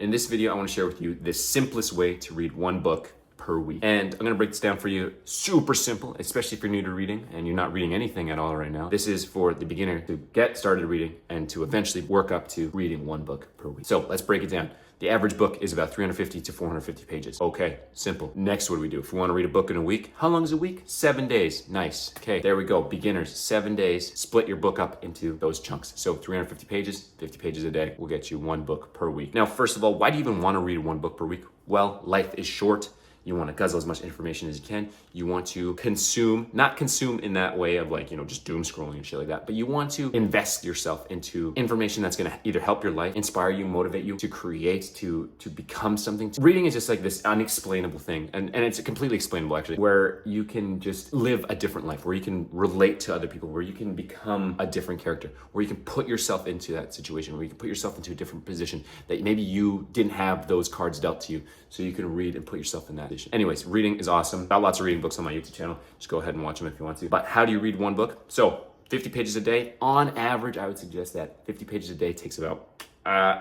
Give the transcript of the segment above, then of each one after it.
In this video, I want to share with you the simplest way to read one book per week. And I'm going to break this down for you. Super simple, especially if you're new to reading and you're not reading anything at all right now. This is for the beginner to get started reading and to eventually work up to reading one book per week. So let's break it down. The average book is about 350 to 450 pages. Okay, simple. Next, what do we do? If we want to read a book in a week, how long is a week? 7 days. Nice. Okay, there we go. Beginners, 7 days. Split your book up into those chunks. So 350 pages, 50 pages a day will get you one book per week. Now, first of all, why do you even want to read one book per week? Well, life is short. You want to guzzle as much information as you can. You want to consume, not consume in that way of like, just doom scrolling and shit like that, but you want to invest yourself into information that's going to either help your life, inspire you, motivate you to create, to become something. Reading is just like this unexplainable thing. And it's completely explainable actually, where you can just live a different life, where you can relate to other people, where you can become a different character, where you can put yourself into that situation, where you can put yourself into a different position that maybe you didn't have those cards dealt to you. So you can read and put yourself in that position. Anyways, reading is awesome. Got lots of reading books on my YouTube channel. Just go ahead and watch them if you want to. But how do you read one book? So 50 pages a day. On average, I would suggest that 50 pages a day takes about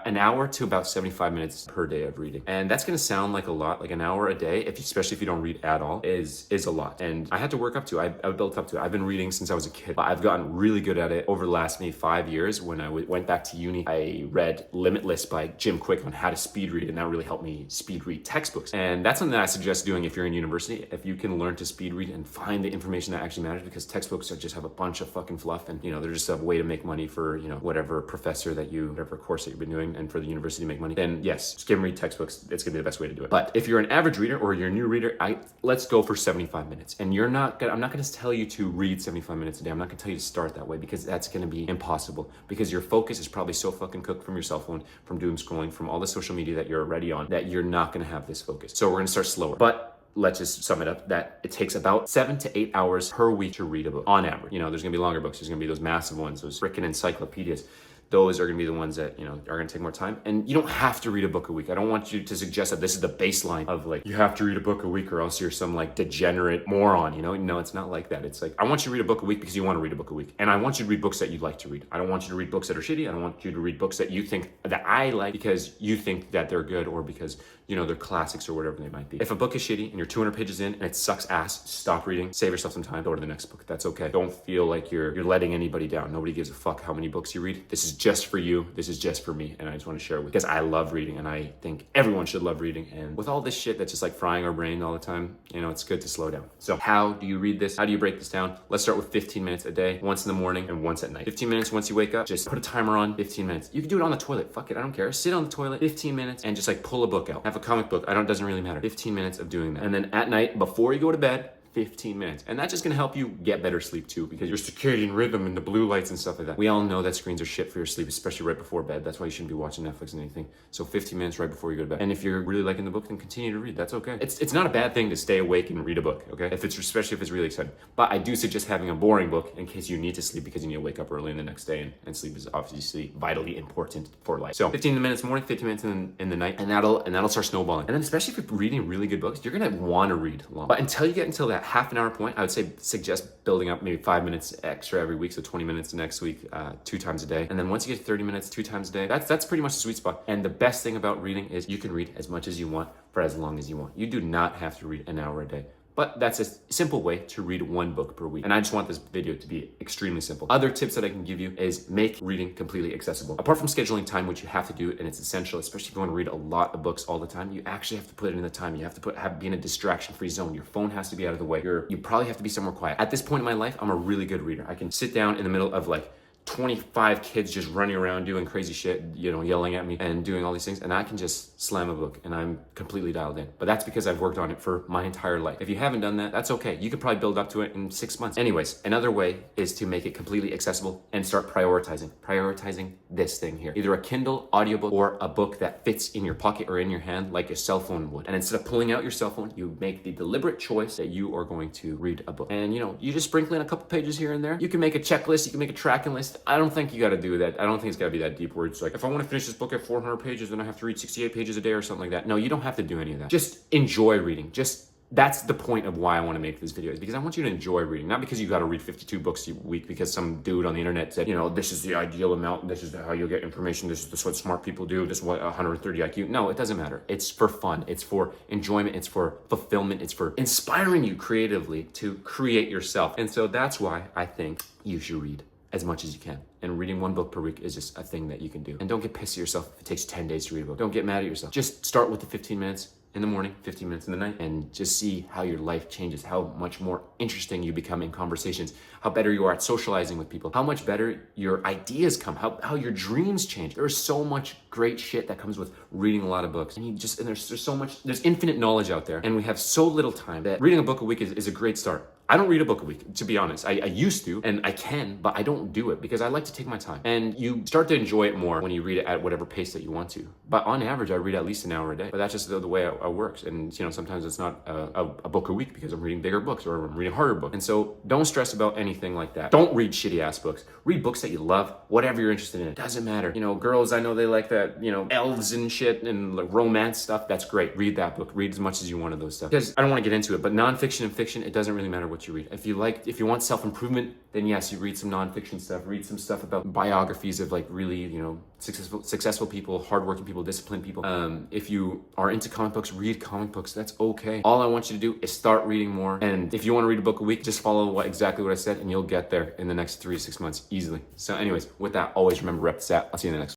an hour to about 75 minutes per day of reading. And that's going to sound like a lot, like an hour a day, especially if you don't read at all, is a lot. And I had to work up to it. I built up to it. I've been reading since I was a kid, but I've gotten really good at it over the last maybe 5 years. When I went back to uni, I read Limitless by Jim Quick on how to speed read, and that really helped me speed read textbooks. And that's something that I suggest doing if you're in university, if you can learn to speed read and find the information that actually matters, because textbooks just have a bunch of fucking fluff, and they're just a way to make money for whatever professor whatever course that you've been doing, and for the university to make money, then yes, skim read textbooks. It's gonna be the best way to do it. But if you're an average reader or you're a new reader, let's go for 75 minutes. And I'm not gonna tell you to read 75 minutes a day. I'm not gonna tell you to start that way, because that's gonna be impossible, because your focus is probably so fucking cooked from your cell phone, from doom scrolling, from all the social media that you're already on, that you're not gonna have this focus. So we're gonna start slower. But let's just sum it up that it takes about 7 to 8 hours per week to read a book on average. There's gonna be longer books. There's gonna be those massive ones, those freaking encyclopedias. Those are going to be the ones that, are going to take more time. And you don't have to read a book a week. I don't want you to suggest that this is the baseline of like, you have to read a book a week or else you're some like degenerate moron, No, it's not like that. It's like, I want you to read a book a week because you want to read a book a week. And I want you to read books that you like to read. I don't want you to read books that are shitty. I don't want you to read books that you think that I like because you think that they're good, or because, they're classics or whatever they might be. If a book is shitty and you're 200 pages in and it sucks ass, stop reading, save yourself some time, go to the next book. That's okay. Don't feel like you're letting anybody down. Nobody gives a fuck how many books you read. This is just for you. This is just for me. And I just want to share it with you because I love reading, and I think everyone should love reading. And with all this shit that's just like frying our brain all the time, it's good to slow down. So how do you read this? How do you break this down? Let's start with 15 minutes a day, once in the morning and once at night. 15 minutes once you wake up, just put a timer on, 15 minutes. You can do it on the toilet. Fuck it. I don't care. Sit on the toilet, 15 minutes, and just like pull a book out. Have a comic book. Doesn't really matter. 15 minutes of doing that. And then at night, before you go to bed, 15 minutes. And that's just gonna help you get better sleep too, because your circadian rhythm and the blue lights and stuff like that. We all know that screens are shit for your sleep, especially right before bed. That's why you shouldn't be watching Netflix and anything. So 15 minutes right before you go to bed. And if you're really liking the book, then continue to read. That's okay. It's not a bad thing to stay awake and read a book, okay? Especially if it's really exciting. But I do suggest having a boring book in case you need to sleep, because you need to wake up early in the next day, and sleep is obviously vitally important for life. So 15 minutes morning, 15 minutes in the night, and that'll start snowballing. And then especially if you're reading really good books, you're gonna want to read long. But until you get until that half an hour point, I would suggest building up maybe 5 minutes extra every week. So 20 minutes the next week, 2 times a day. And then once you get 30 minutes, 2 times a day, that's pretty much the sweet spot. And the best thing about reading is you can read as much as you want for as long as you want. You do not have to read an hour a day. But that's a simple way to read one book per week. And I just want this video to be extremely simple. Other tips that I can give you is make reading completely accessible. Apart from scheduling time, which you have to do, and it's essential, especially if you want to read a lot of books all the time, you actually have to put it in the time. You have to be in a distraction-free zone. Your phone has to be out of the way. You probably have to be somewhere quiet. At this point in my life, I'm a really good reader. I can sit down in the middle of like 25 kids just running around doing crazy shit, yelling at me and doing all these things, and I can just slam a book and I'm completely dialed in. But that's because I've worked on it for my entire life. If you haven't done that, that's okay. You could probably build up to it in 6 months. Anyways, another way is to make it completely accessible and start prioritizing this thing here. Either a Kindle, audiobook, or a book that fits in your pocket or in your hand like a cell phone would. And instead of pulling out your cell phone, you make the deliberate choice that you are going to read a book. And you just sprinkle in a couple pages here and there. You can make a checklist, you can make a tracking list. I don't think you got to do that. I don't think it's got to be that deep where it's like, if I want to finish this book at 400 pages, then I have to read 68 pages a day or something like that. No, you don't have to do any of that. Just enjoy reading. Just that's the point of why I want to make this video, is because I want you to enjoy reading, not because you got to read 52 books a week because some dude on the internet said, this is the ideal amount, this is how you'll get information, this is what smart people do, this is what 130 IQ. No, it doesn't matter. It's for fun, it's for enjoyment, it's for fulfillment, it's for inspiring you creatively to create yourself. And so that's why I think you should read as much as you can. And reading one book per week is just a thing that you can do. And don't get pissed at yourself if it takes 10 days to read a book. Don't get mad at yourself. Just start with the 15 minutes in the morning, 15 minutes in the night, and just see how your life changes, how much more interesting you become in conversations, how better you are at socializing with people, how much better your ideas come, how your dreams change. There's so much great shit that comes with reading a lot of books. And there's infinite knowledge out there, and we have so little time that reading a book a week is a great start. I don't read a book a week, to be honest. I used to, and I can, but I don't do it because I like to take my time. And you start to enjoy it more when you read it at whatever pace that you want to. But on average, I read at least an hour a day. But that's just the way it works. And sometimes it's not a book a week because I'm reading bigger books or I'm reading harder books. And so don't stress about anything like that. Don't read shitty ass books. Read books that you love, whatever you're interested in. It doesn't matter. Girls, I know they like that, elves and shit and like romance stuff. That's great. Read that book. Read as much as you want of those stuff. Because I don't want to get into it, but nonfiction and fiction, it doesn't really matter what you read. If you want self-improvement, then yes, you read some nonfiction stuff, read some stuff about biographies of like really, successful people, hardworking people, disciplined people. If you are into comic books, read comic books. That's okay. All I want you to do is start reading more. And if you want to read a book a week, just follow exactly what I said and you'll get there in the next 3 to 6 months easily. So anyways, with that, always remember rep the stat. I'll see you in the next one.